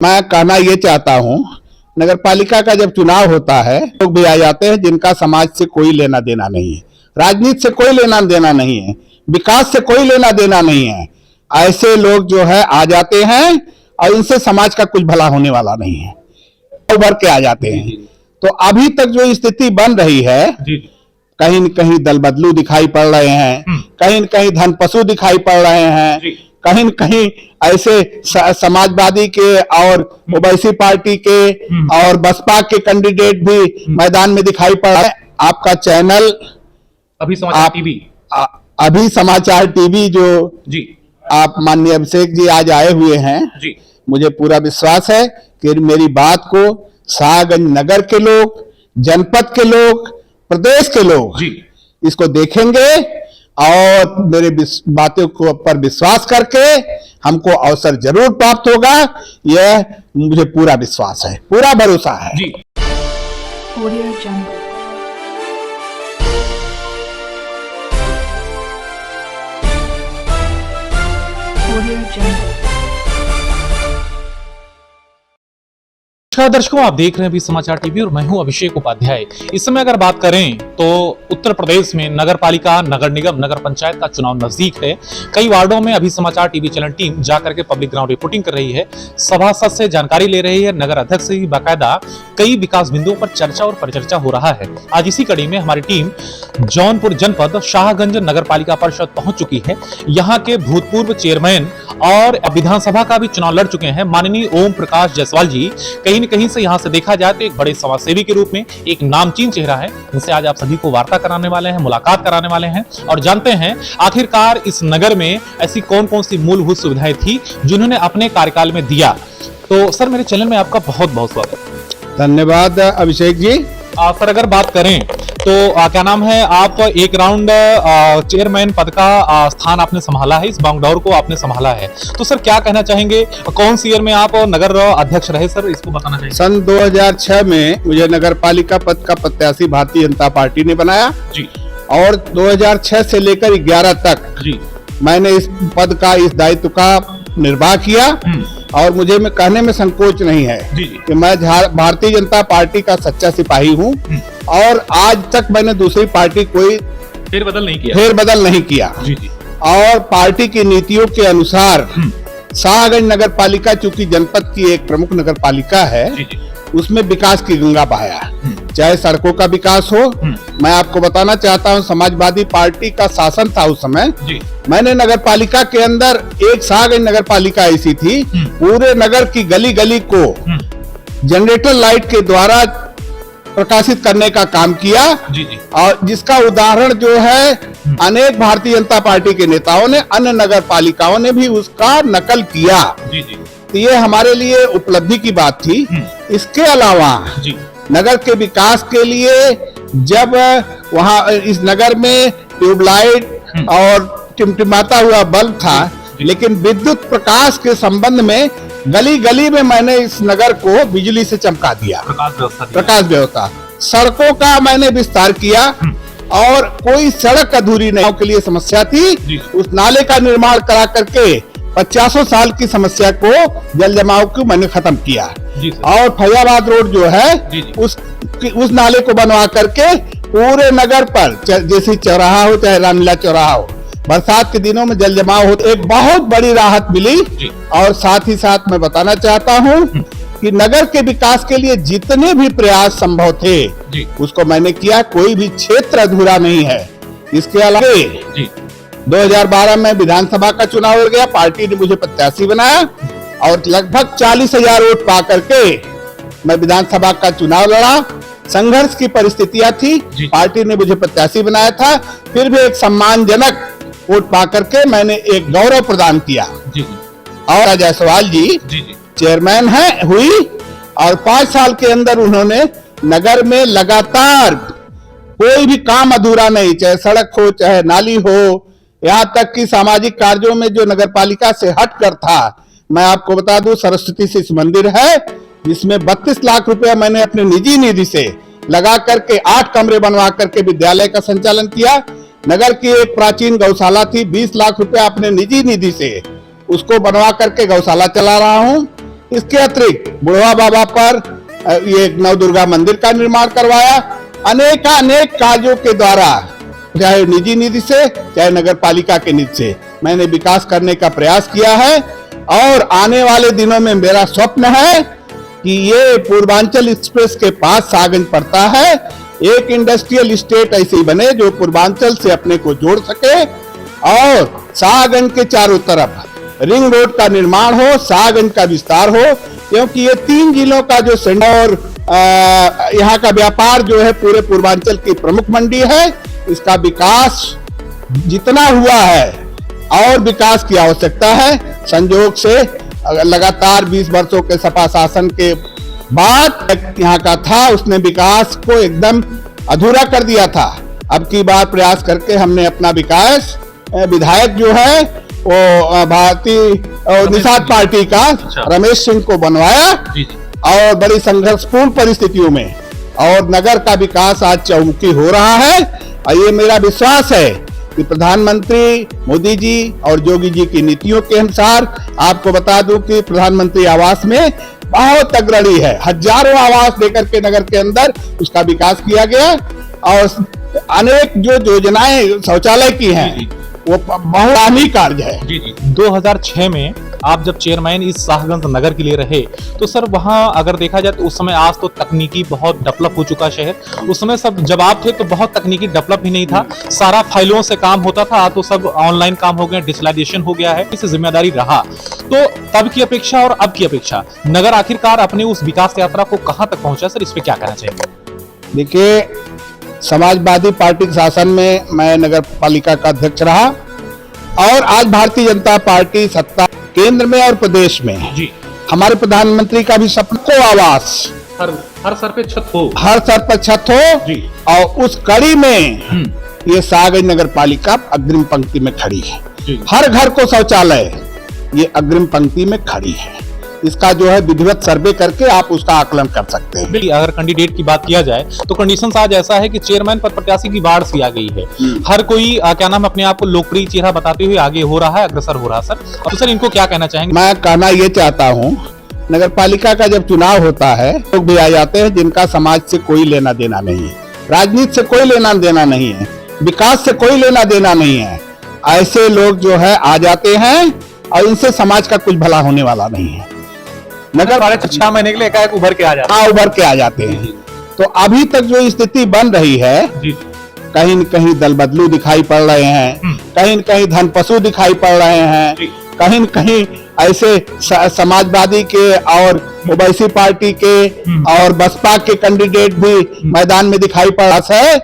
मैं कहना ये चाहता हूँ, नगर पालिका का जब चुनाव होता है लोग भी आ जाते हैं जिनका समाज से कोई लेना देना नहीं है, राजनीति से कोई लेना देना नहीं है, विकास से कोई लेना देना नहीं है। ऐसे लोग जो है आ जाते हैं और इनसे समाज का कुछ भला होने वाला नहीं है, उभर के आ जाते हैं। तो अभी तक जो स्थिति बन रही है, कहीं न कहीं दल बदलू दिखाई पड़ रहे हैं, कहीं न कहीं धन पशु दिखाई पड़ रहे हैं, कहीं न कहीं ऐसे समाजवादी के और ओवैसी पार्टी के और बसपा के कैंडिडेट भी मैदान में दिखाई पड़ रहे हैं। आपका चैनल अभी समाचार टीवी जो आप माननीय अभिषेक जी आज आए हुए हैं, मुझे पूरा विश्वास है कि मेरी बात को शाहगंज नगर के लोग, जनपद के लोग, प्रदेश के लोग इसको देखेंगे और मेरे बातों को पर विश्वास करके हमको अवसर जरूर प्राप्त होगा, यह मुझे पूरा विश्वास है, पूरा भरोसा है। दर्शकों, आप देख रहे हैं अभी समाचार टीवी और मैं हूं अभिषेक उपाध्याय। इस समय अगर बात करें तो उत्तर प्रदेश में नगर पालिका, नगर निगम, नगर पंचायत का चुनाव नजदीक है। कई वार्डों में अभी समाचार टीवी चैनल टीम जाकर के पब्लिक ग्राउंड रिपोर्टिंग कर रही है, सभासद से जानकारी ले रही है, नगर अध्यक्ष से भी बाकायदा कई विकास बिंदुओं पर चर्चा और परिचर्चा हो रहा है। आज इसी कड़ी में हमारी टीम जौनपुर जनपद शाहगंज नगर पालिका परिषद पहुंच चुकी है। यहाँ के भूतपूर्व चेयरमैन और विधानसभा का भी चुनाव लड़ चुके हैं माननीय ओम प्रकाश जायसवाल जी। कहीं से यहां से देखा जाए तो एक बड़े समाजसेवी के रूप में एक नामचीन चेहरा है, जिनसे आज आप सभी को वार्ता कराने वाले हैं, मुलाकात कराने वाले हैं और जानते हैं आखिरकार इस नगर में ऐसी कौन कौन सी मूलभूत सुविधाएं थी जिन्होंने अपने कार्यकाल में दिया। तो सर, मेरे चैनल में आपका बहुत बहुत स्वागत। धन्यवाद अभिषेक जी। सर, अगर बात करें तो क्या नाम है, आप एक राउंड चेयरमैन पद का स्थान आपने संभाला है, इस बागडोर को आपने संभाला है, तो सर क्या कहना चाहेंगे, कौन सी ईयर में आप नगर अध्यक्ष रहे सर, इसको बताना चाहिए। सन 2006 में मुझे नगर पालिका पद का प्रत्याशी भारतीय जनता पार्टी ने बनाया जी, और 2006 से लेकर 11 तक जी मैंने इस पद का, इस दायित्व का निर्वाह किया और मुझे में कहने में संकोच नहीं है कि मैं भारतीय जनता पार्टी का सच्चा सिपाही हूं और आज तक मैंने दूसरी पार्टी कोई फेरबदल नहीं किया जी। और पार्टी की नीतियों के अनुसार शाहगंज नगर पालिका चूंकि जनपद की एक प्रमुख नगर पालिका है जी, उसमें विकास की गंगा बहाया, चाहे सड़कों का विकास हो। मैं आपको बताना चाहता हूं, समाजवादी पार्टी का शासन था उस समय, मैंने नगर पालिका के अंदर एक शाहगंज नगर पालिका ऐसी थी, पूरे नगर की गली गली को जनरेटर लाइट के द्वारा प्रकाशित करने का काम किया और जिसका उदाहरण जो है अनेक भारतीय जनता पार्टी के नेताओं ने, अन्य नगर पालिकाओं ने भी उसका नकल किया। तो ये हमारे लिए उपलब्धि की बात थी। इसके अलावा नगर के विकास के लिए जब वहाँ इस नगर में ट्यूबलाइट और टिमटिमाता हुआ बल्ब था, लेकिन विद्युत प्रकाश के संबंध में गली गली में मैंने इस नगर को बिजली से चमका दिया, प्रकाश व्यवस्था। सड़कों का मैंने विस्तार किया और कोई सड़क अधूरी नहीं के लिए समस्या थी, उस नाले का निर्माण करा करके 50 साल की समस्या को, जल जमाव को मैंने खत्म किया। और फैजाबाद रोड जो है उस नाले को बनवा करके पूरे नगर पर, जैसे चौराहा हो चाहे रामलीला चौराहा हो, बरसात के दिनों में जल जमाव हो, एक बहुत बड़ी राहत मिली। और साथ ही साथ मैं बताना चाहता हूँ कि नगर के विकास के लिए जितने भी प्रयास संभव थे उसको मैंने किया, कोई भी क्षेत्र अधूरा नहीं है। इसके अलावा 2012 में विधानसभा का चुनाव हो गया, पार्टी ने मुझे प्रत्याशी बनाया और लगभग 40,000 वोट पा करके मैं विधानसभा का चुनाव लड़ा। संघर्ष की परिस्थितियां थी, पार्टी ने मुझे प्रत्याशी बनाया था, फिर भी एक सम्मानजनक वोट पा करके मैंने एक गौरव प्रदान किया। और जायसवाल जी चेयरमैन हुई और 5 साल के अंदर उन्होंने नगर में लगातार कोई भी काम अधूरा नहीं, चाहे सड़क हो चाहे नाली हो, यहाँ तक कि सामाजिक कार्यों में जो नगर पालिका से हट कर था। मैं आपको बता दूं, सरस्वती शिशु मंदिर है जिसमें 32 लाख रुपया मैंने अपने निजी निधि से लगा करके 8 कमरे बनवा करके विद्यालय का संचालन किया। नगर की एक प्राचीन गौशाला थी, 20 लाख रुपया अपने निजी निधि से उसको बनवा करके गौशाला चला रहा हूँ। इसके अतिरिक्त बुढ़वा बाबा पर ये नवदुर्गा मंदिर का निर्माण करवाया। अनेक कार्यों के द्वारा, चाहे निजी निधि से चाहे नगर पालिका के निधि से, मैंने विकास करने का प्रयास किया है। और आने वाले दिनों में मेरा स्वप्न है कि ये पूर्वांचल एक्सप्रेस के पास सागंज पड़ता है, एक इंडस्ट्रियल स्टेट ऐसी बने जो पूर्वांचल से अपने को जोड़ सके और सागंज के चारों तरफ रिंग रोड का निर्माण हो, सागंज का विस्तार हो, क्योंकि ये 3 जिलों का जो सेंटर और यहाँ का व्यापार जो है पूरे पूर्वांचल की प्रमुख मंडी है। इसका विकास जितना हुआ है और विकास की आवश्यकता है। संयोग से लगातार 20 वर्षों के सपा शासन के बाद यहाँ का था, उसने विकास को एकदम अधूरा कर दिया था। अब की बार प्रयास करके हमने अपना विकास, विधायक जो है वो भारतीय निषाद पार्टी का रमेश सिंह को बनवाया और बड़ी संघर्षपूर्ण परिस्थितियों में, और नगर का विकास आज चौमुखी हो रहा है। और ये मेरा विश्वास है कि प्रधानमंत्री मोदी जी और योगी जी की नीतियों के अनुसार, आपको बता दूं कि प्रधानमंत्री आवास में बहुत अग्रणी है, हजारों आवास देकर के नगर के अंदर उसका विकास किया गया। और अनेक जो योजनाएं शौचालय की हैं वो बहुत आनी कार्य है। जी 2006 में आप जब चेयरमैन इस शाहगंज नगर के लिए रहे तो सर वहां अगर देखा जाए तो उस समय, आज तो तकनीकी बहुत डेवलप हो चुका शहर, उस समय सब जब आप थे तो बहुत तकनीकी डेवलप ही नहीं था, सारा फाइलों से काम होता था, आज तो सब ऑनलाइन काम हो गया, डिजिटलाइजेशन हो गया है। इससे जिम्मेदारी रहा तो तब की अपेक्षा और अब की अपेक्षा नगर आखिरकार अपने उस विकास यात्रा को कहां तक पहुंचा सर, इस पे क्या कहना चाहिए? देखिए, समाजवादी पार्टी के शासन में मैं नगर पालिका का अध्यक्ष रहा और आज भारतीय जनता पार्टी सत्ता केंद्र में और प्रदेश में जी। हमारे प्रधानमंत्री का भी सबको आवास, हर सर पे छत हो, हर सर पर छत हो जी। और उस कड़ी में ये सागंज नगर पालिका अग्रिम पंक्ति में खड़ी है जी। हर घर को शौचालय, ये अग्रिम पंक्ति में खड़ी है। इसका जो है विधिवत सर्वे करके आप उसका आकलन कर सकते हैं। अगर कैंडिडेट की बात किया जाए तो कंडीशंस आज ऐसा है कि चेयरमैन पद प्रत्याशी की बाढ़ सी आ गई है, हर कोई क्या नाम अपने आप को लोकप्रिय चेहरा बताते हुए आगे हो रहा है, अग्रसर हो रहा है। सर तो सर इनको क्या कहना चाहेंगे? मैं कहना ये चाहता हूँ, नगर पालिका का जब चुनाव होता है लोग भी आ जाते हैं जिनका समाज से कोई लेना देना नहीं है, राजनीति से कोई लेना देना नहीं है, विकास से कोई लेना देना नहीं है। ऐसे लोग जो है आ जाते हैं और इनसे समाज का कुछ भला होने वाला नहीं है। नगर वाले 6 महीने के लिए एकाएक उभर के आ जाते हैं। उभर के आ जाते हैं। तो अभी तक जो स्थिति बन रही है, कहीं न कहीं दल बदलू दिखाई पड़ रहे हैं, कहीं न कहीं धनपशु दिखाई पड़ रहे हैं, कहीं न कहीं ऐसे समाजवादी के और ओवैसी पार्टी के और बसपा के कैंडिडेट भी मैदान में दिखाई पड़ रहा है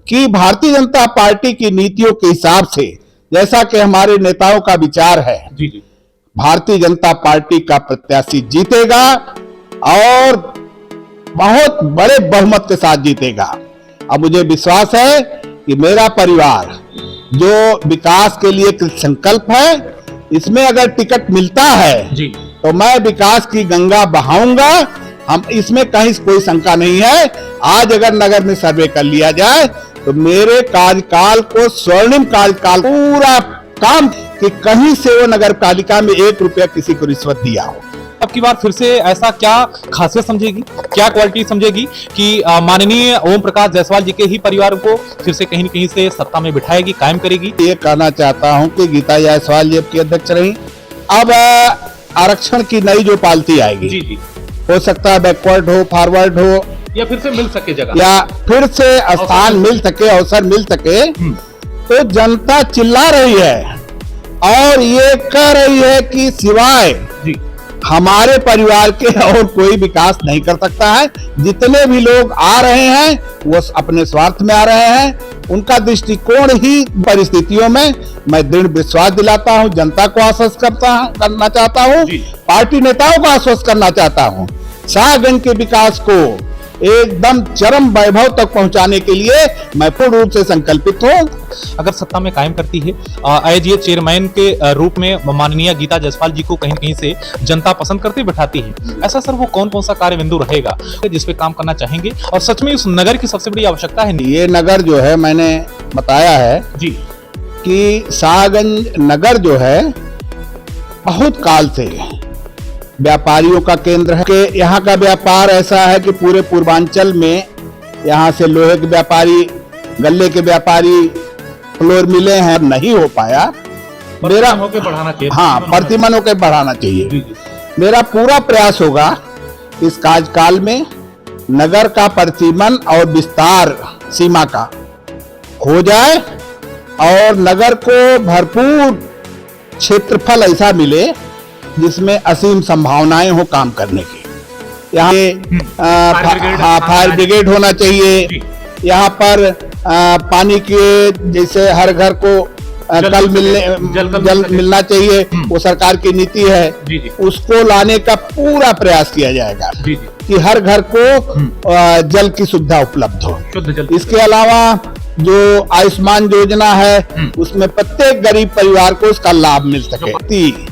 कि भारतीय जनता पार्टी की नीतियों के हिसाब से, जैसा कि हमारे नेताओं का विचार है, भारतीय जनता पार्टी का प्रत्याशी जीतेगा और बहुत बड़े बहुमत के साथ जीतेगा। अब मुझे विश्वास है कि मेरा परिवार जो विकास के लिए संकल्प है, इसमें अगर टिकट मिलता है जी, तो मैं विकास की गंगा बहाऊंगा। हम इसमें कहीं कोई शंका नहीं है। आज अगर नगर में सर्वे कर लिया जाए तो मेरे कार्यकाल को स्वर्णिम कार्यकाल पूरा काम कि कहीं से वो नगर पालिका में 1 रुपया किसी को रिश्वत दिया हो। अब की बार फिर से ऐसा क्या खासियत समझेगी, क्या क्वालिटी समझेगी कि माननीय ओम प्रकाश जायसवाल जी के ही परिवार को फिर से कहीं न कहीं से सत्ता में बिठाएगी, कायम करेगी? ये कहना चाहता हूं कि गीता जायसवाल जी की अध्यक्ष रही, अब आरक्षण की नई जो पालती आएगी जी जी। हो सकता है बैकवर्ड हो, फॉरवर्ड हो, या फिर से मिल सके जगह, या फिर से स्थान मिल सके, अवसर मिल सके, तो जनता चिल्ला रही है और ये कह रही है कि सिवाय हमारे परिवार के और कोई विकास नहीं कर सकता है। जितने भी लोग आ रहे हैं वो अपने स्वार्थ में आ रहे हैं, उनका दृष्टिकोण ही परिस्थितियों में मैं दृढ़ विश्वास दिलाता हूं, जनता को आश्वस्त करना चाहता हूं, पार्टी नेताओं को आश्वस्त करना चाहता हूं। शाहगंज के विकास को एकदम चरम वैभव तक पहुंचाने के लिए मैं पूर्ण रूप से संकल्पित हूं। अगर सत्ता में कायम करती है एज ये चेयरमैन के रूप में माननीय गीता जायसवाल जी को कहीं कहीं से जनता पसंद करते बैठाती है, ऐसा सर वो कौन कौन सा कार्य बिंदु रहेगा जिसपे काम करना चाहेंगे और सच में उस नगर की सबसे बड़ी आवश्यकता है? ये नगर जो है, मैंने बताया है जी कि शाहगंज नगर जो है बहुत काल से व्यापारियों का केंद्र है कि यहाँ का व्यापार ऐसा है कि पूरे पूर्वांचल में यहाँ से लोहे के व्यापारी, गल्ले के व्यापारी, फ्लोर मिले हैं, नहीं हो पाया। मेरा होके बढ़ाना चाहिए। हाँ, प्रतिमन होकर बढ़ाना चाहिए। जी, जी। मेरा पूरा प्रयास होगा इस कार्यकाल में नगर का प्रतिमन और विस्तार सीमा का हो जाए और नगर को भरपूर क्षेत्रफल ऐसा मिले जिसमें असीम संभावनाएं हो काम करने की। यहाँ फायर ब्रिगेड होना चाहिए। यहाँ पर पानी के जैसे हर घर को जल मिलना चाहिए, वो सरकार की नीति है। जी, जी। उसको लाने का पूरा प्रयास किया जाएगा। जी, जी। कि हर घर को जल की सुविधा उपलब्ध हो। शुद्ध जल। इसके अलावा जो आयुष्मान योजना है उसमें प्रत्येक गरीब परिवार को उसका लाभ मिल सके।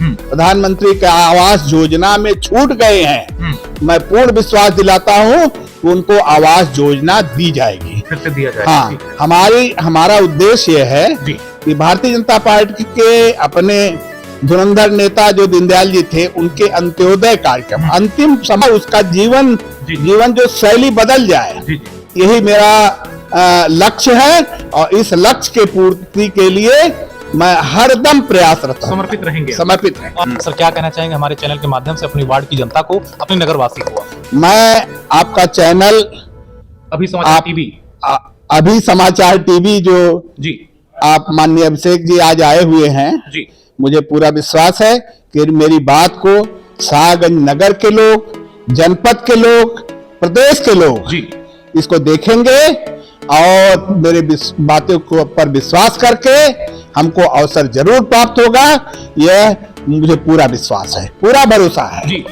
प्रधानमंत्री के आवास योजना में छूट गए हैं, मैं पूर्ण विश्वास दिलाता हूं कि उनको आवास योजना दी जाएगी, फिर से दिया जाएगा। हाँ, हमारा उद्देश्य यह है कि भारतीय जनता पार्टी के अपने धुरंधर नेता जो दीनदयाल जी थे, उनके अंत्योदय कार्यक्रम अंतिम समय उसका जीवन जो शैली बदल जाए, यही मेरा लक्ष्य है। और इस लक्ष्य के पूर्ति के लिए मैं हरदम प्रयासरत समर्पित रहेंगे। समर्पित है। सर, क्या कहना चाहेंगे हमारे चैनल के माध्यम से अपनी वार्ड की जनता को, अपने नगरवासी को? मैं आपका चैनल अभी समाचार टीवी, अभी समाचार टीवी जो जी आप माननीय अभिषेक जी आज आए हुए हैं जी, मुझे पूरा विश्वास है कि मेरी बात को शाहगंज नगर के लोग, जनपद के लोग, प्रदेश के लोग जी इसको देखेंगे और मेरे बातों को पर विश्वास करके हमको अवसर जरूर प्राप्त होगा। यह मुझे पूरा विश्वास है, पूरा भरोसा है। जी।